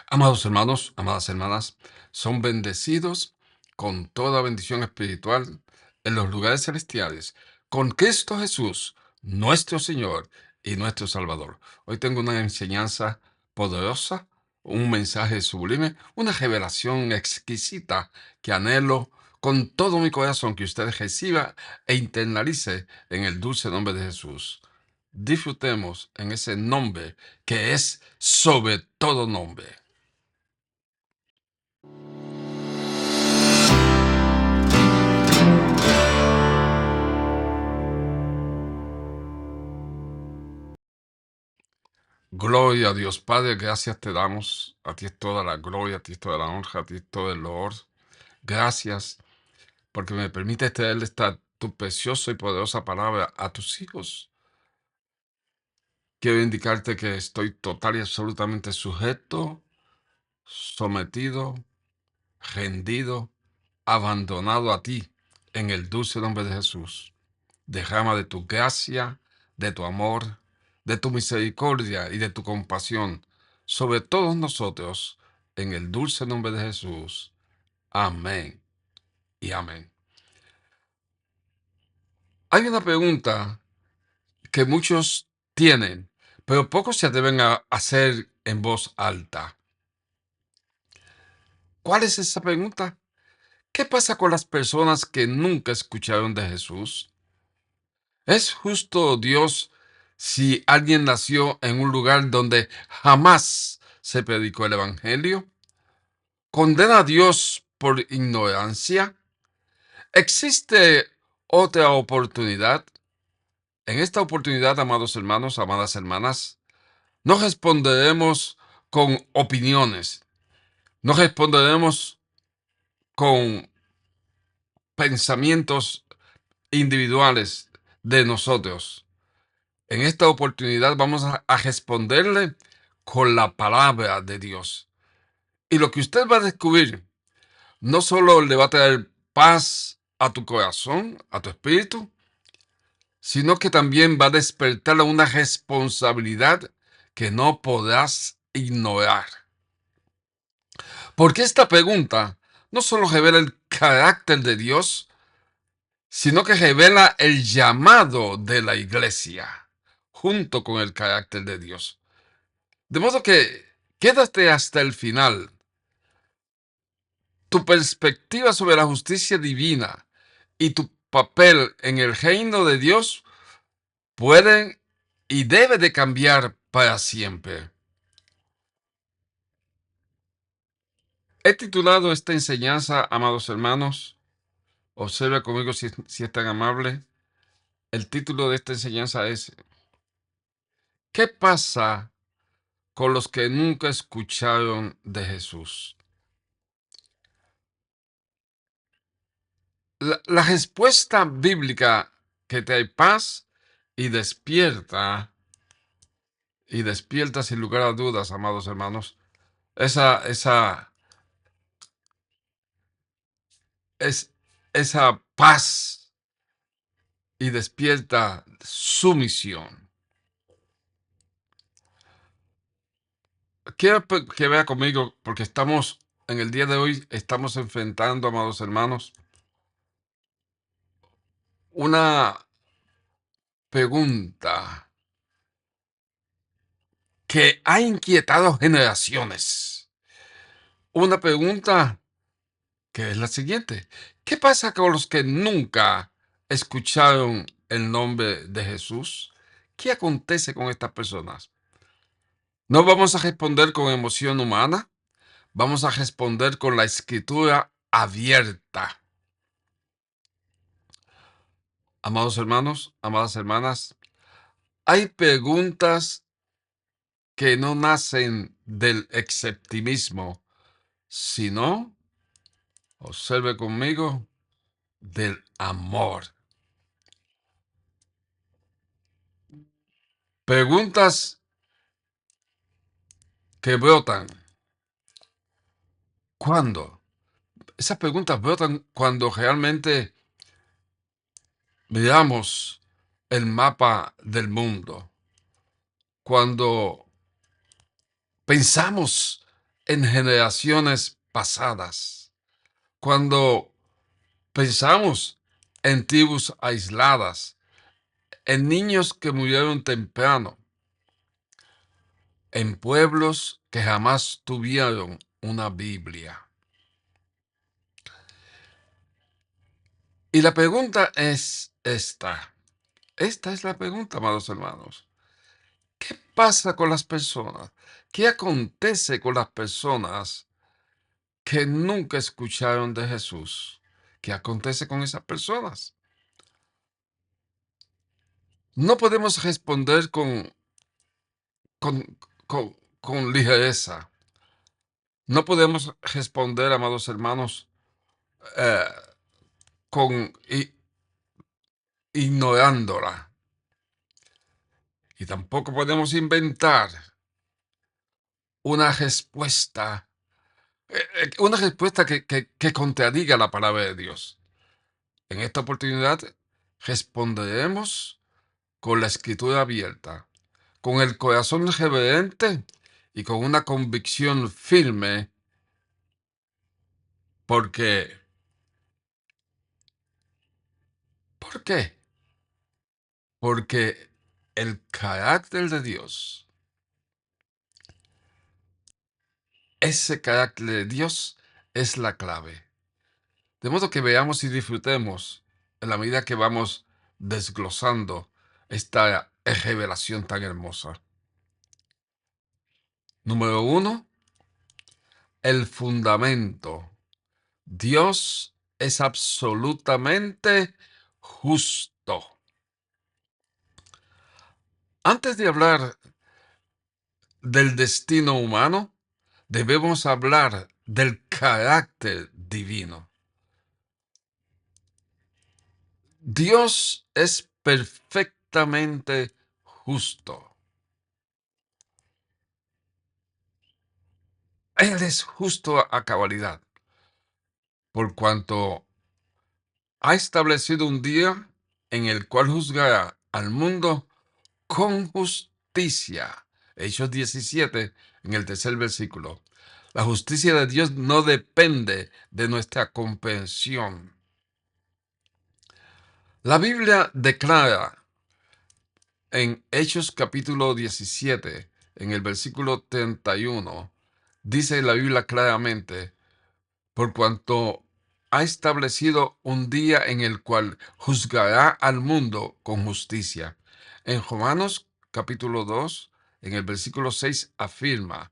Amados hermanos, amadas hermanas, son bendecidos con toda bendición espiritual en los lugares celestiales, con Cristo Jesús, nuestro Señor y nuestro Salvador. Hoy tengo una enseñanza poderosa, un mensaje sublime, una revelación exquisita que anhelo con todo mi corazón que usted reciba e internalice en el dulce nombre de Jesús. Disfrutemos en ese nombre que es sobre todo nombre. Gloria a Dios, Padre, gracias te damos. A ti es toda la gloria, a ti es toda la honra, a ti es todo el honor. Gracias porque me permites traer esta tu preciosa y poderosa palabra a tus hijos. Quiero indicarte que estoy total y absolutamente sujeto, sometido, rendido, abandonado a ti en el dulce nombre de Jesús. Derrama de tu gracia, de tu amor, de tu misericordia y de tu compasión sobre todos nosotros, en el dulce nombre de Jesús. Amén y amén. Hay una pregunta que muchos tienen, pero pocos se atreven a hacer en voz alta. ¿Cuál es esa pregunta? ¿Qué pasa con las personas que nunca escucharon de Jesús? ¿Es justo Dios si alguien nació en un lugar donde jamás se predicó el Evangelio? ¿Condena a Dios por ignorancia? ¿Existe otra oportunidad? En esta oportunidad, amados hermanos, amadas hermanas, no responderemos con opiniones, no responderemos con pensamientos individuales de nosotros. En esta oportunidad vamos a responderle con la palabra de Dios. Y lo que usted va a descubrir no solo le va a traer paz a tu corazón, a tu espíritu, sino que también va a despertar una responsabilidad que no podrás ignorar. Porque esta pregunta no solo revela el carácter de Dios, sino que revela el llamado de la iglesia, junto con el carácter de Dios. De modo que quédate hasta el final. Tu perspectiva sobre la justicia divina y tu papel en el reino de Dios pueden y debe de cambiar para siempre. He titulado esta enseñanza, amados hermanos, observe conmigo si es tan amable. El título de esta enseñanza es ¿qué pasa con los que nunca escucharon de Jesús? La respuesta bíblica que trae paz y despierta sin lugar a dudas, amados hermanos, esa, esa, es, esa paz y despierta sumisión. Quiero que vea conmigo, porque en el día de hoy, estamos enfrentando, amados hermanos, una pregunta que ha inquietado generaciones. Una pregunta que es la siguiente. ¿Qué pasa con los que nunca escucharon el nombre de Jesús? ¿Qué acontece con estas personas? No vamos a responder con emoción humana, vamos a responder con la escritura abierta. Amados hermanos, amadas hermanas, hay preguntas que no nacen del escepticismo, sino, observe conmigo, del amor. Preguntas que brotan. ¿Cuándo? Esas preguntas brotan cuando realmente miramos el mapa del mundo, cuando pensamos en generaciones pasadas. Cuando pensamos en tribus aisladas, en niños que murieron temprano, en pueblos que jamás tuvieron una Biblia. Y la pregunta es esta. Esta es la pregunta, amados hermanos. ¿Qué pasa con las personas? ¿Qué acontece con las personas que nunca escucharon de Jesús? ¿Qué acontece con esas personas? No podemos responder con, con ligereza. No podemos responder, amados hermanos, eh, con ignorándola. Y tampoco podemos inventar una respuesta, que contradiga la palabra de Dios. En esta oportunidad responderemos con la escritura abierta, con el corazón reverente y con una convicción firme, porque, ¿por qué? Porque el carácter de Dios, ese carácter de Dios es la clave. De modo que veamos y disfrutemos en la medida que vamos desglosando esta revelación tan hermosa. Número uno, el fundamento. Dios es absolutamente justo. Antes de hablar del destino humano, debemos hablar del carácter divino. Dios es perfectamente justo. Él es justo a cabalidad, por cuanto ha establecido un día en el cual juzgará al mundo con justicia. Hechos 17, en el tercer versículo. La justicia de Dios no depende de nuestra comprensión. La Biblia declara en Hechos capítulo 17, en el versículo 31, dice la Biblia claramente, por cuanto ha establecido un día en el cual juzgará al mundo con justicia. En Romanos capítulo 2, en el versículo 6 afirma,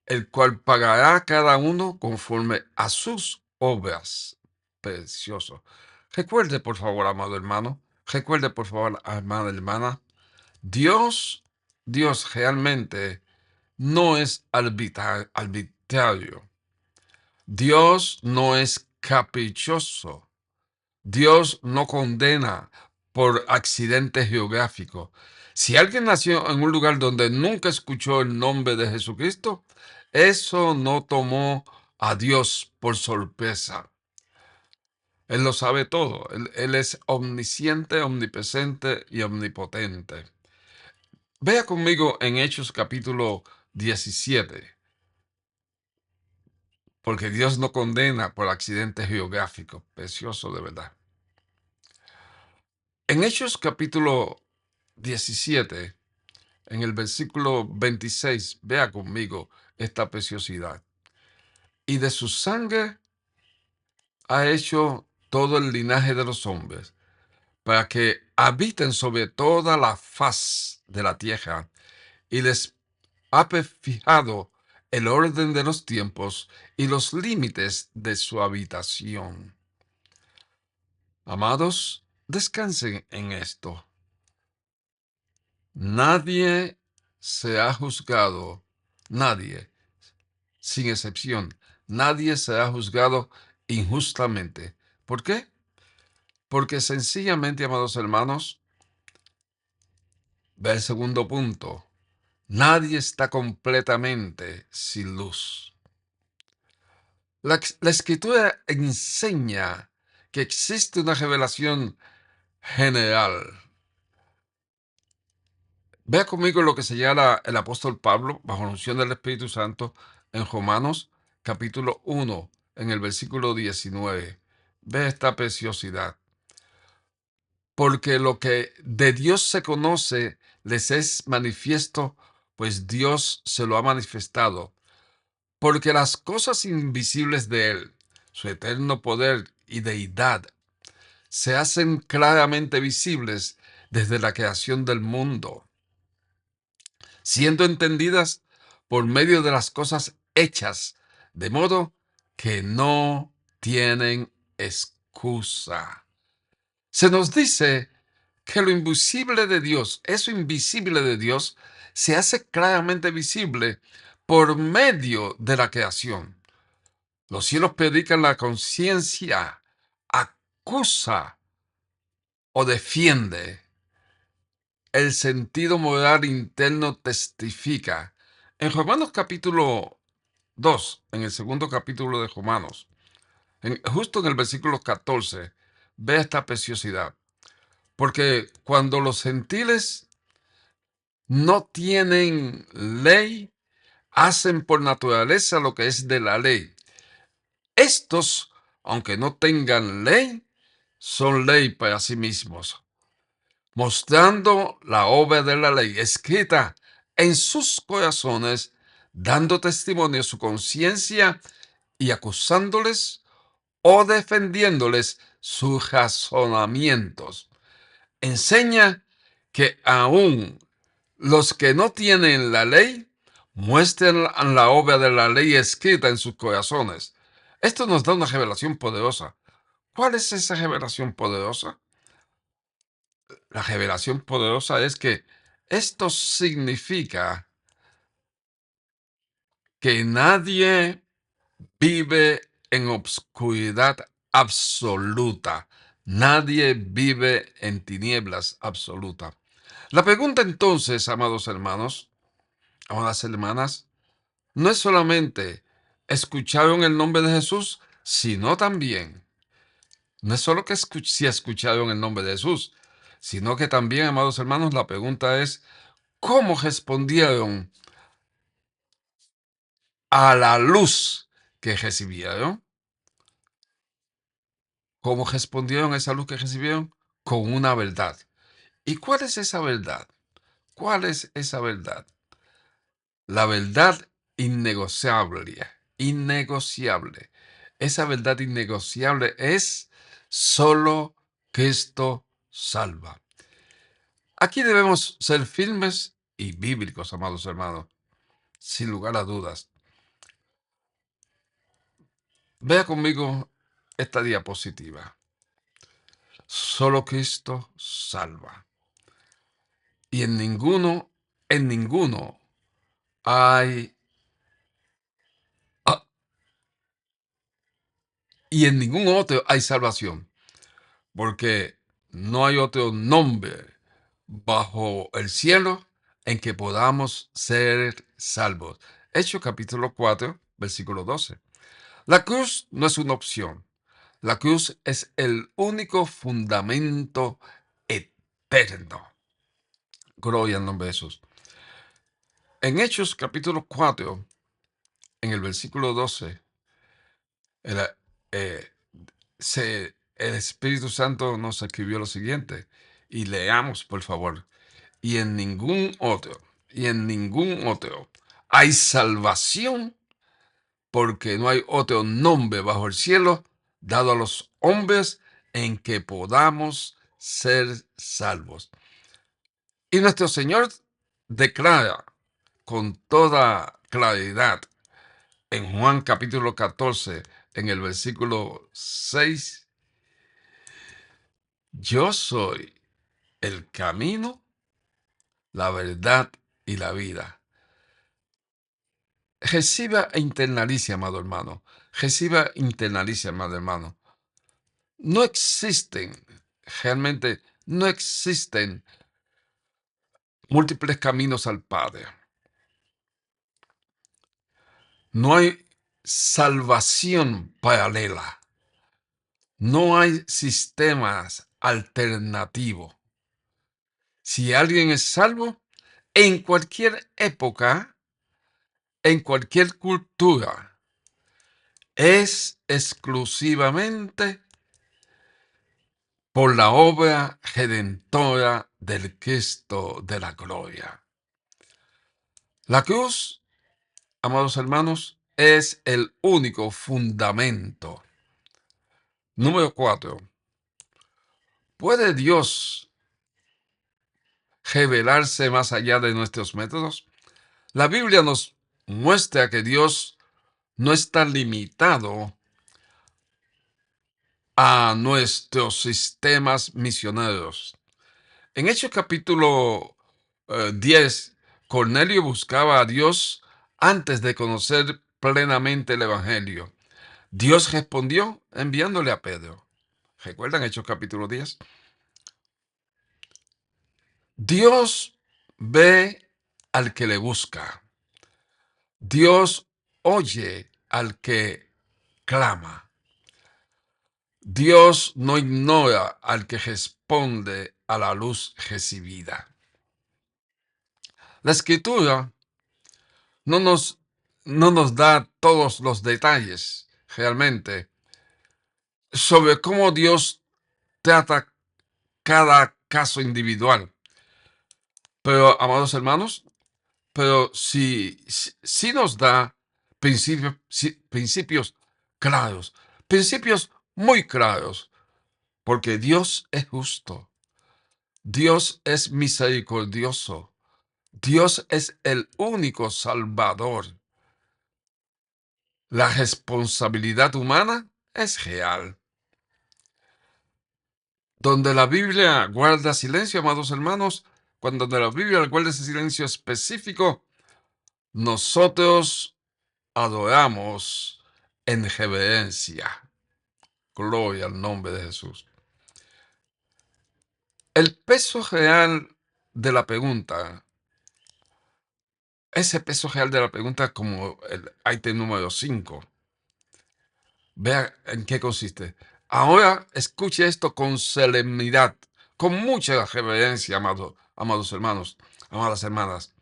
el cual pagará a cada uno conforme a sus obras. Precioso. Recuerde, por favor, amado hermano, recuerde, por favor, amada hermana, Dios realmente no es arbitrario. Dios no es caprichoso. Dios no condena por accidente geográfico. Si alguien nació en un lugar donde nunca escuchó el nombre de Jesucristo, eso no tomó a Dios por sorpresa. Él lo sabe todo. Él es omnisciente, omnipresente y omnipotente. Vea conmigo en Hechos capítulo 17, porque Dios no condena por accidente geográfico. Precioso de verdad. En Hechos capítulo 17, en el versículo 26, vea conmigo esta preciosidad. Y de su sangre ha hecho todo el linaje de los hombres, para que habiten sobre toda la faz de la tierra, y les ha fijado el orden de los tiempos y los límites de su habitación. Amados, descansen en esto. Nadie se ha juzgado, nadie, sin excepción, nadie se ha juzgado injustamente. ¿Por qué? Porque sencillamente, amados hermanos, ve el segundo punto, nadie está completamente sin luz. La Escritura enseña que existe una revelación general Vea conmigo lo que señala el apóstol Pablo bajo la unción del Espíritu Santo en Romanos capítulo 1, en el versículo 19. Ve esta preciosidad. Porque lo que de Dios se conoce les es manifiesto, pues Dios se lo ha manifestado. Porque las cosas invisibles de Él, su eterno poder y deidad, se hacen claramente visibles desde la creación del mundo, siendo entendidas por medio de las cosas hechas, de modo que no tienen excusa. Se nos dice que lo invisible de Dios, eso invisible de Dios, se hace claramente visible por medio de la creación. Los cielos predican la conciencia, acusa o defiende. El sentido moral interno testifica. En Romanos capítulo 2, en el segundo capítulo de Romanos, justo en el versículo 14, ve esta preciosidad. Porque cuando los gentiles no tienen ley, hacen por naturaleza lo que es de la ley. Estos, aunque no tengan ley, son ley para sí mismos, mostrando la obra de la ley escrita en sus corazones, dando testimonio a su conciencia y acusándoles o defendiéndoles sus razonamientos. Enseña que aún los que no tienen la ley muestren la obra de la ley escrita en sus corazones. Esto nos da una revelación poderosa. ¿Cuál es esa revelación poderosa? La revelación poderosa es que esto significa que nadie vive en obscuridad absoluta. Nadie vive en tinieblas absoluta. La pregunta entonces, amados hermanos, amadas hermanas, no es solamente escucharon el nombre de Jesús, sino también, no es solo que si escucharon el nombre de Jesús, sino que también, amados hermanos, la pregunta es, ¿cómo respondieron a la luz que recibieron? ¿Cómo respondieron a esa luz que recibieron? Con una verdad. ¿Y cuál es esa verdad? ¿Cuál es esa verdad? La verdad innegociable, innegociable. Esa verdad innegociable es solo Cristo salva. Aquí debemos ser firmes y bíblicos, amados hermanos, sin lugar a dudas. Vea conmigo esta diapositiva. Solo Cristo salva. Y en ninguno hay, ah, y en ningún otro hay salvación. Porque no hay otro nombre bajo el cielo en que podamos ser salvos. Hechos capítulo 4, versículo 12. La cruz no es una opción. La cruz es el único fundamento eterno. Gloria al nombre de Jesús. En Hechos capítulo 4, en el versículo 12, el, eh, el Espíritu Santo nos escribió lo siguiente. Y leamos, por favor. Y en ningún otro, y en ningún otro hay salvación, porque no hay otro nombre bajo el cielo dado a los hombres en que podamos ser salvos. Y nuestro Señor declara con toda claridad en Juan capítulo 14, en el versículo 6, yo soy el camino, la verdad y la vida. Reciba e internalice, amado hermano. Reciba e internalice, amado hermano. No existen, realmente no existen múltiples caminos al Padre. No hay salvación paralela. No hay sistemas alternativos. Si alguien es salvo, en cualquier época, en cualquier cultura, es exclusivamente por la obra redentora del Cristo de la gloria. La cruz, amados hermanos, es el único fundamento. Número 4. ¿Puede Dios revelarse más allá de nuestros métodos? La Biblia nos muestra que Dios no está limitado a nuestros sistemas misioneros. En Hechos capítulo 10, Cornelio buscaba a Dios antes de conocer plenamente el Evangelio. Dios respondió enviándole a Pedro. ¿Recuerdan Hechos capítulo 10? Dios ve al que le busca. Dios oye al que clama. Dios no ignora al que responde a la luz recibida. La escritura no nos, no nos da todos los detalles realmente sobre cómo Dios trata cada caso individual. Pero, amados hermanos, pero si nos da principios claros, principios muy claros, porque Dios es justo, Dios es misericordioso, Dios es el único Salvador. La responsabilidad humana es real. Donde la Biblia guarda silencio, amados hermanos, cuando la Biblia guarda ese silencio específico, nosotros adoramos en reverencia. Gloria al nombre de Jesús. El peso real de la pregunta, ese peso real de la pregunta como el ítem número 5. Vea en qué consiste. Ahora escuche esto con solemnidad, con mucha reverencia, amados hermanos, amadas hermanas.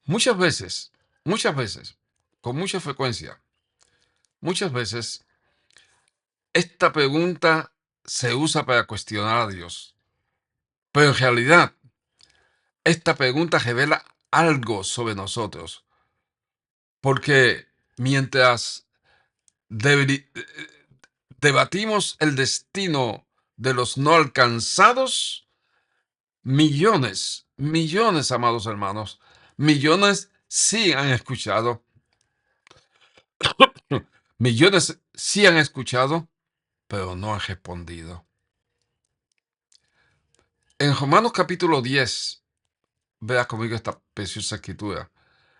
Muchas veces, con mucha frecuencia, muchas veces, esta pregunta se usa para cuestionar a Dios. Pero en realidad, esta pregunta revela algo sobre nosotros. Porque mientras debri- debatimos el destino de los no alcanzados, millones, amados hermanos, millones sí han escuchado, millones sí han escuchado, pero no han respondido. En Romanos capítulo 10, vea conmigo esta preciosa escritura.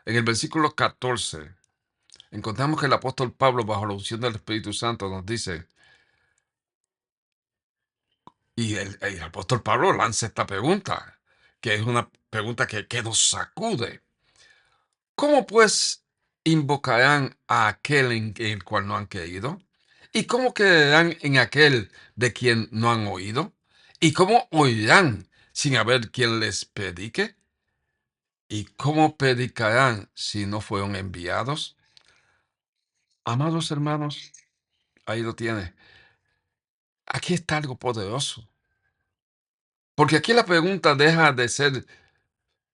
En el versículo 14, encontramos que el apóstol Pablo, bajo la unción del Espíritu Santo, nos dice, y el apóstol Pablo lanza esta pregunta, que es una pregunta que nos sacude. ¿Cómo pues invocarán a aquel en el cual no han creído? ¿Y cómo creerán en aquel de quien no han oído? ¿Y cómo oirán sin haber quien les predique? ¿Y cómo predicarán si no fueron enviados? Amados hermanos, ahí lo tiene. Aquí está algo poderoso. Porque aquí la pregunta deja de ser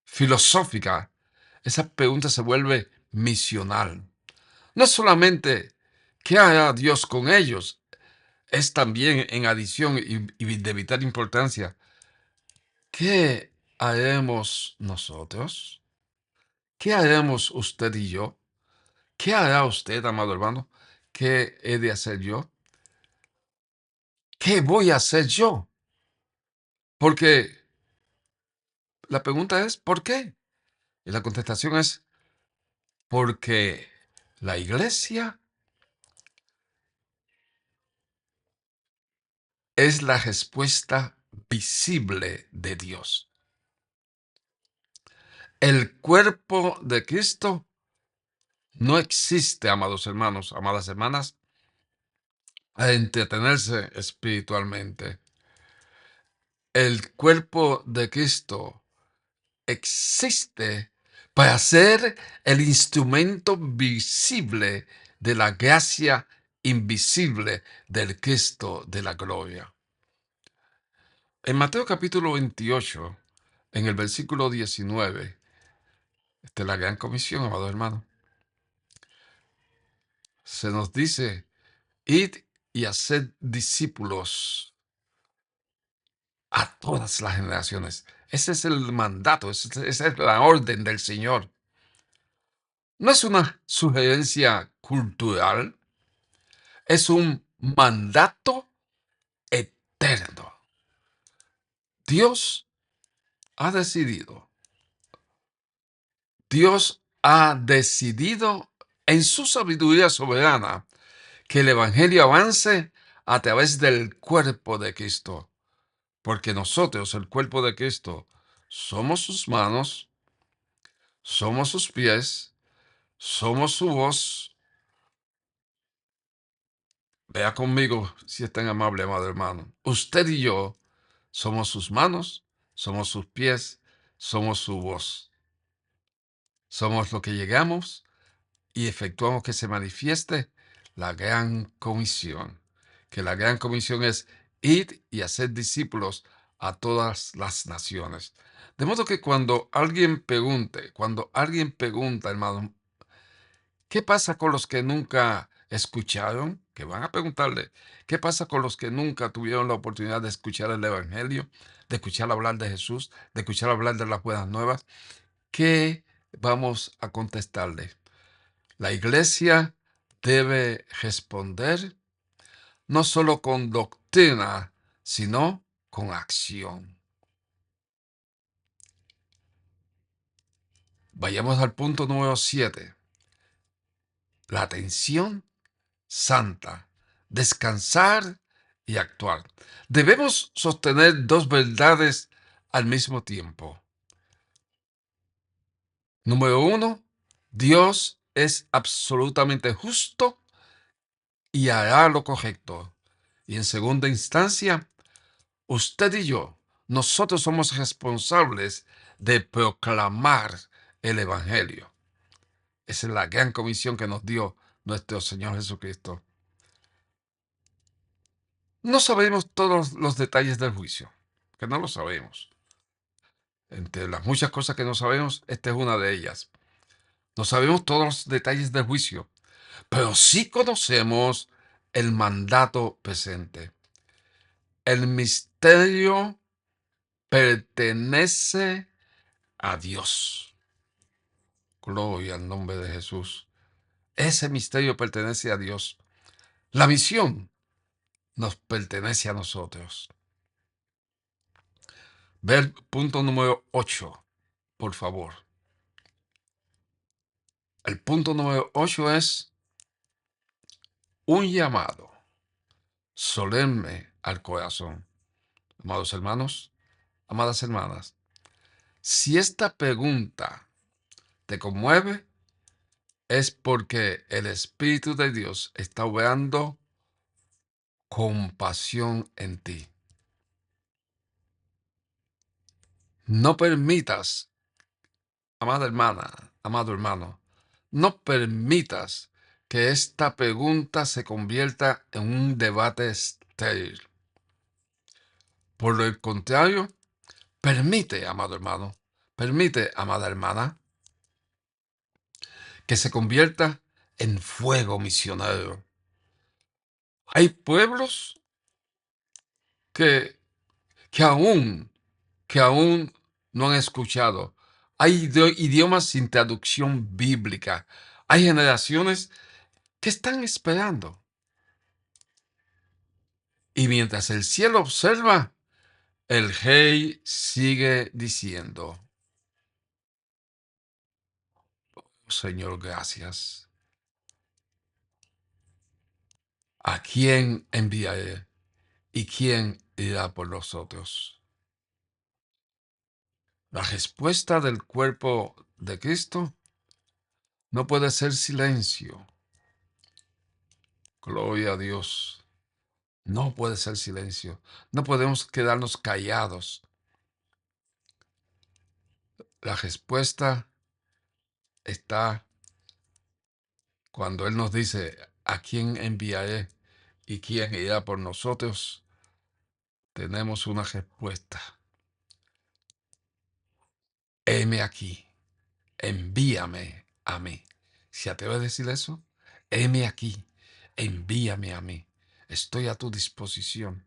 filosófica. Esa pregunta se vuelve misional. No es solamente qué hará Dios con ellos, es también en adición y de vital importancia, ¿qué haremos nosotros? ¿Qué haremos usted y yo? ¿Qué hará usted, amado hermano? ¿Qué he de hacer yo? ¿Qué voy a hacer yo? Porque la pregunta es, ¿por qué? Y la contestación es, porque la iglesia es la respuesta visible de Dios. El cuerpo de Cristo no existe, amados hermanos, amadas hermanas, a entretenerse espiritualmente. El cuerpo de Cristo existe para ser el instrumento visible de la gracia invisible del Cristo de la gloria. En Mateo capítulo 28, en el versículo 19, esta es la gran comisión, amado hermano, se nos dice: id y haced discípulos a todas las generaciones. Ese es el mandato, esa es la orden del Señor. No es una sugerencia cultural, es un mandato eterno. Dios ha decidido, Dios ha decidido en su sabiduría soberana que el Evangelio avance a través del cuerpo de Cristo, porque nosotros, el cuerpo de Cristo, somos sus manos, somos sus pies, somos su voz. Vea conmigo, si es tan amable, amado hermano. Usted y yo somos sus manos, somos sus pies, somos su voz. Somos lo que llegamos y efectuamos que se manifieste la gran comisión. Que la gran comisión es ir y hacer discípulos a todas las naciones. De modo que cuando alguien pregunta, hermano, ¿qué pasa con los que nunca escucharon? Que van a preguntarle, ¿qué pasa con los que nunca tuvieron la oportunidad de escuchar el Evangelio, de escuchar hablar de Jesús, de escuchar hablar de las buenas nuevas? ¿Qué vamos a contestarle? La iglesia debe responder no solo con doctrina, sino con acción. Vayamos al punto número 7. La atención santa, descansar y actuar. Debemos sostener dos verdades al mismo tiempo. Número uno, Dios es absolutamente justo y hará lo correcto. Y en segunda instancia, usted y yo, nosotros somos responsables de proclamar el Evangelio. Esa es la gran comisión que nos dio nuestro Señor Jesucristo. No sabemos todos los detalles del juicio, que no lo sabemos. Entre las muchas cosas que no sabemos, esta es una de ellas. No sabemos todos los detalles del juicio, pero sí conocemos el mandato presente. El misterio pertenece a Dios. Gloria al nombre de Jesús. Ese misterio pertenece a Dios. La misión nos pertenece a nosotros. Ver punto número 8, por favor. El punto número 8 es un llamado solemne al corazón. Amados hermanos, amadas hermanas, si esta pregunta te conmueve, es porque el Espíritu de Dios está obrando compasión en ti. No permitas, amada hermana, amado hermano, no permitas que esta pregunta se convierta en un debate estéril. Por el contrario, permite, amado hermano, permite, amada hermana, que se convierta en fuego misionero. Hay pueblos que, que aún, que aún no han escuchado. Hay idiomas sin traducción bíblica. Hay generaciones que están esperando. Y mientras el cielo observa, el rey sigue diciendo: Señor, gracias. ¿A quién enviaré? ¿Y quién irá por nosotros? La respuesta del cuerpo de Cristo no puede ser silencio. Gloria a Dios. No puede ser silencio. No podemos quedarnos callados. La respuesta está cuando Él nos dice, ¿a quién enviaré y quién irá por nosotros? Tenemos una respuesta. Heme aquí, envíame a mí. ¿Se atreve a decir eso? Heme aquí, envíame a mí. Estoy a tu disposición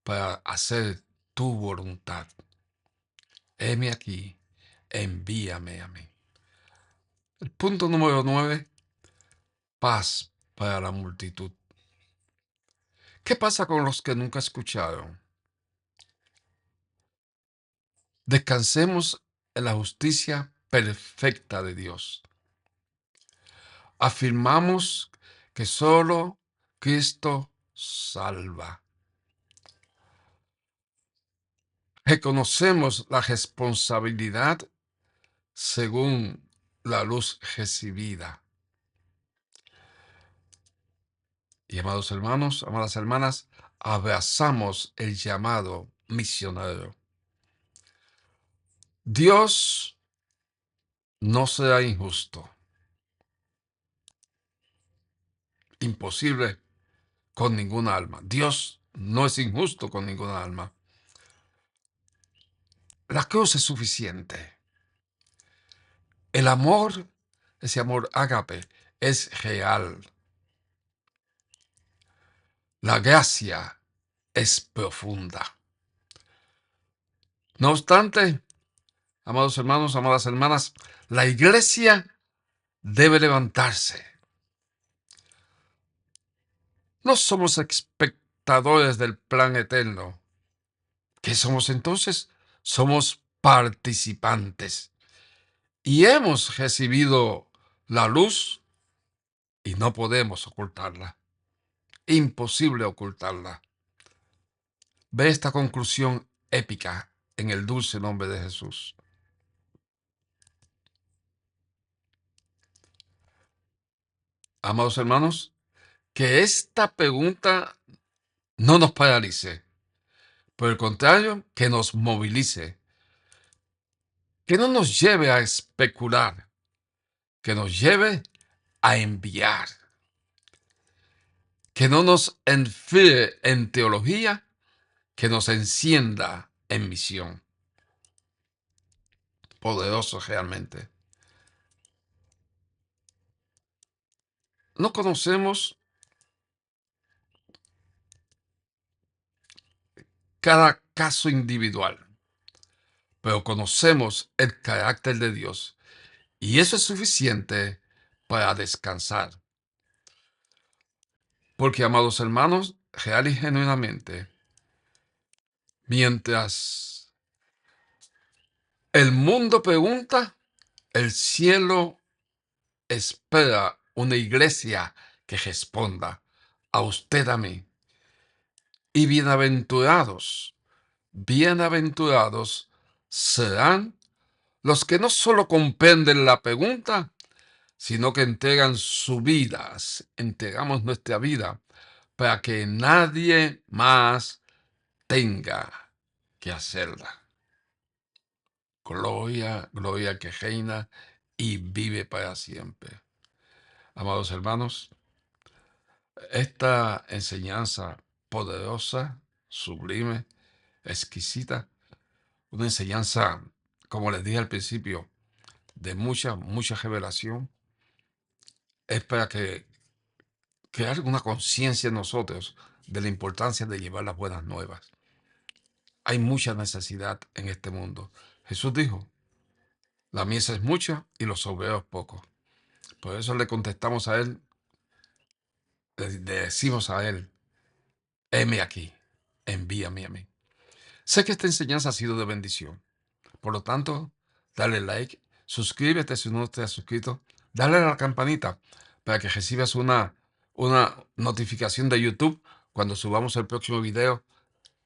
para hacer tu voluntad. Heme aquí, envíame a mí. El punto número 9, paz para la multitud. ¿Qué pasa con los que nunca escucharon? Descansemos en la justicia perfecta de Dios. Afirmamos que solo Cristo salva. Reconocemos la responsabilidad según la luz recibida. Y amados hermanos, amadas hermanas, abrazamos el llamado misionero. Dios no será injusto, imposible con ninguna alma. Dios no es injusto con ninguna alma. La cruz es suficiente. El amor, ese amor ágape, es real. La gracia es profunda. No obstante, amados hermanos, amadas hermanas, la iglesia debe levantarse. No somos espectadores del plan eterno. ¿Qué somos entonces? Somos participantes. Y hemos recibido la luz y no podemos ocultarla. Imposible ocultarla. Ve esta conclusión épica en el dulce nombre de Jesús. Amados hermanos, que esta pregunta no nos paralice. Por el contrario, que nos movilice. Que no nos lleve a especular. Que nos lleve a enviar. Que no nos enfríe en teología, que nos encienda en misión. Poderoso realmente. No conocemos cada caso individual, pero conocemos el carácter de Dios y eso es suficiente para descansar. Porque, amados hermanos, real y genuinamente, mientras el mundo pregunta, el cielo espera una iglesia que responda a usted, a mí. Y bienaventurados serán los que no solo comprenden la pregunta, sino que entregan su vida, entregamos nuestra vida para que nadie más tenga que hacerla. Gloria, gloria que reina y vive para siempre. Amados hermanos, esta enseñanza poderosa, sublime, exquisita, una enseñanza, como les dije al principio, de mucha revelación, es para que crear una conciencia en nosotros de la importancia de llevar las buenas nuevas. Hay mucha necesidad en este mundo. Jesús dijo, la mies es mucha y los obreros pocos. Por eso le contestamos a Él, le decimos a Él, heme aquí, envíame a mí. Sé que esta enseñanza ha sido de bendición. Por lo tanto, dale like, suscríbete si no te has suscrito, dale a la campanita para que recibas una notificación de YouTube cuando subamos el próximo video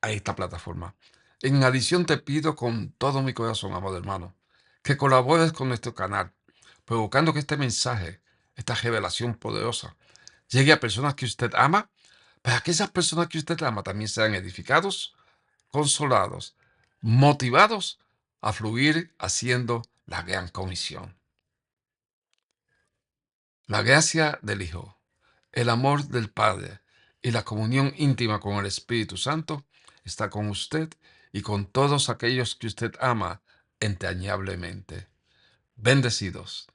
a esta plataforma. En adición, te pido con todo mi corazón, amado hermano, que colabores con nuestro canal, provocando que este mensaje, esta revelación poderosa, llegue a personas que usted ama, para que esas personas que usted ama también sean edificados, consolados, motivados a fluir haciendo la gran comisión. La gracia del Hijo, el amor del Padre y la comunión íntima con el Espíritu Santo está con usted y con todos aquellos que usted ama entrañablemente. Bendecidos.